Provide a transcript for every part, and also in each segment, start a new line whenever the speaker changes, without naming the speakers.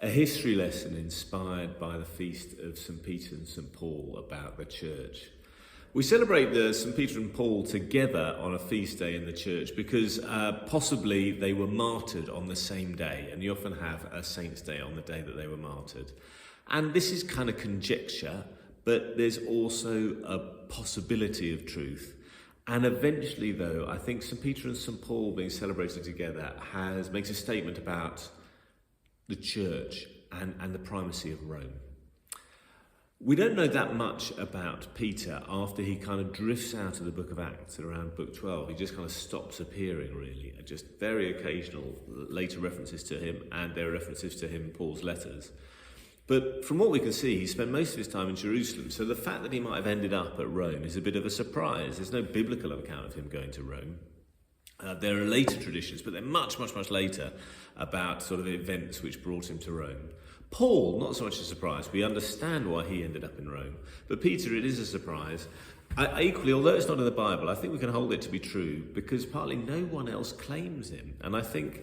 A history lesson inspired by the feast of St. Peter and St. Paul about the church. We celebrate the St. Peter and Paul together on a feast day in the church because possibly they were martyred on the same day, and you often have a saint's day on the day that they were martyred. And this is kind of conjecture, but there's also a possibility of truth. And eventually, though, I think St. Peter and St. Paul being celebrated together makes a statement about the church and the primacy of Rome. We don't know that much about Peter after he kind of drifts out of the book of Acts at around book 12. He just kind of stops appearing, really, and just very occasional later references to him, and there are references to him in Paul's letters. But from what we can see, he spent most of his time in Jerusalem, so the fact that he might have ended up at Rome is a bit of a surprise. There's no biblical account of him going to Rome. There are later traditions, but they're much, much, much later, about sort of events which brought him to Rome. Paul, not so much a surprise. We understand why he ended up in Rome. But Peter, it is a surprise. Equally, although it's not in the Bible, I think we can hold it to be true because partly no one else claims him. And I think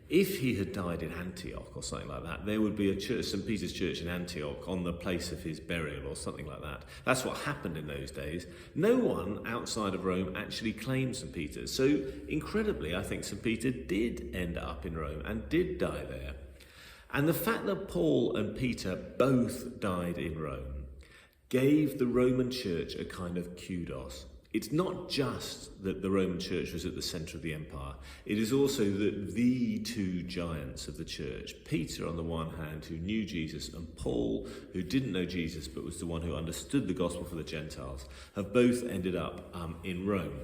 if he had died in Antioch or something like that, there would be a church, St. Peter's Church in Antioch, on the place of his burial or something like that. That's what happened in those days. No one outside of Rome actually claimed St. Peter. So, incredibly, I think St. Peter did end up in Rome and did die there. And the fact that Paul and Peter both died in Rome gave the Roman Church a kind of kudos. It's not just that the Roman Church was at the centre of the empire. It is also that the two giants of the church, Peter on the one hand, who knew Jesus, and Paul, who didn't know Jesus but was the one who understood the gospel for the Gentiles, have both ended up in Rome.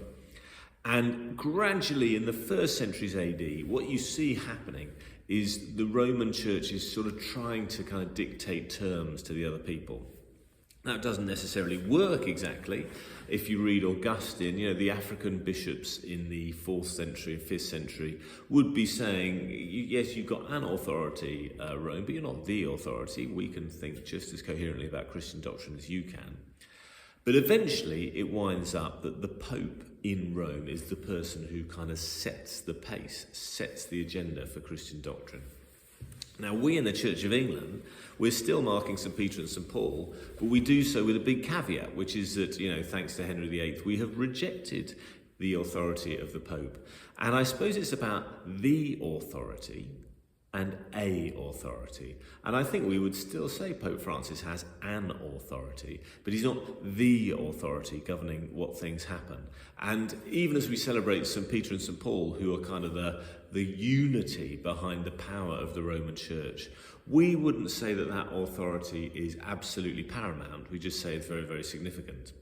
And gradually in the first centuries AD, what you see happening is the Roman Church is sort of trying to kind of dictate terms to the other people. Now, it doesn't necessarily work exactly. If you read Augustine, the African bishops in the 4th century and 5th century would be saying, yes, you've got an authority, Rome, but you're not the authority. We can think just as coherently about Christian doctrine as you can. But eventually it winds up that the Pope in Rome is the person who kind of sets the pace, sets the agenda for Christian doctrine. Now, we in the Church of England, we're still marking St. Peter and St. Paul, but we do so with a big caveat, which is that, thanks to Henry VIII, we have rejected the authority of the Pope. And I suppose it's about the authority and a authority. And I think we would still say Pope Francis has an authority, but he's not the authority governing what things happen. And even as we celebrate St. Peter and St. Paul, who are kind of the unity behind the power of the Roman Church, we wouldn't say that that authority is absolutely paramount. We just say it's very, very significant.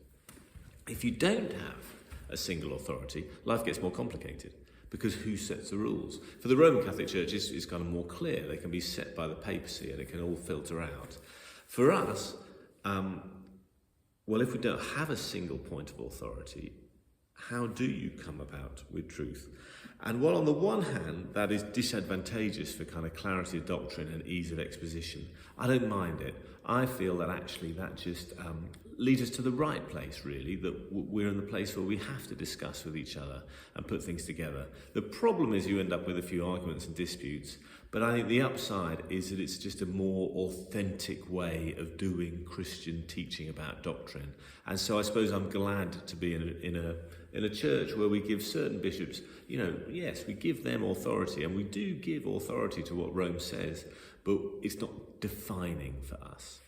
If you don't have a single authority, life gets more complicated. Because who sets the rules? For the Roman Catholic Church, it's kind of more clear. They can be set by the papacy and it can all filter out. For us, if we don't have a single point of authority, how do you come about with truth? And while on the one hand, that is disadvantageous for kind of clarity of doctrine and ease of exposition, I don't mind it. I feel that actually that just leads us to the right place, really, that we're in the place where we have to discuss with each other and put things together. The problem is you end up with a few arguments and disputes, but I think the upside is that it's just a more authentic way of doing Christian teaching about doctrine. And so I suppose I'm glad to be in a church where we give certain bishops, yes, we give them authority, and we do give authority to what Rome says, but it's not defining for us.